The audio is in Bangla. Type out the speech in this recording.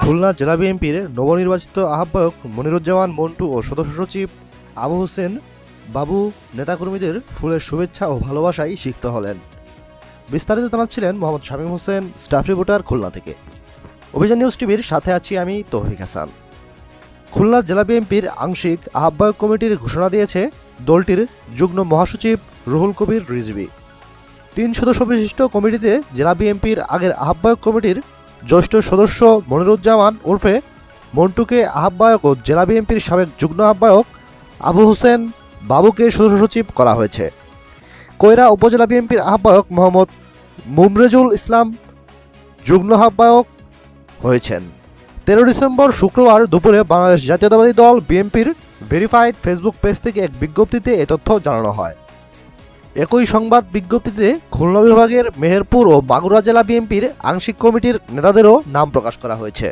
খুলনা জেলা বিএনপির নবনির্বাচিত আহ্বায়ক মনিরুজ্জামান মন্টু ও সদস্য সচিব আবু হোসেন বাবু নেতাকর্মীদের ফুলের শুভেচ্ছা ও ভালোবাসায় সিক্ত হলেন। বিস্তারিত জানাচ্ছিলেন মোহাম্মদ শামীম হোসেন, স্টাফ রিপোর্টার, খুলনা থেকে। অভিযান নিউজ টিভির সাথে আছি আমি তৌফিক হাসান। খুলনা জেলা বিএনপির আংশিক আহ্বায়ক কমিটির ঘোষণা দিয়েছে দলটির যুগ্ম মহাসচিব রুহুল কবির রিজভী। 3 সদস্য বিশিষ্ট কমিটিতে জেলা বিএনপির আগের আহ্বায়ক কমিটির জ্যেষ্ঠ সদস্য মনিরুজ্জামান ওরফে মন্টুকে আহ্বায়ক ও জেলা বিএনপির সাবেক যুগ্ম আহ্বায়ক আবু হোসেন বাবুকে সদস্য সচিব করা হয়েছে। কয়রা উপজেলা বিএনপির আহ্বায়ক মোহাম্মদ মুমরেজুল ইসলাম যুগ্ম আহ্বায়ক হয়েছেন। 13 ডিসেম্বর শুক্রবার দুপুরে বাংলাদেশ জাতীয়তাবাদী দল বিএনপির ভেরিফাইড ফেসবুক পেজ থেকে এক বিজ্ঞপ্তিতে এ তথ্য জানানো হয়। একই সংবাদ বিজ্ঞপ্তিতে খুলনা বিভাগের মেহেরপুর ও মাগুরা জেলা বিএনপির আংশিক কমিটির নেতাদেরও নাম প্রকাশ করা হয়েছে।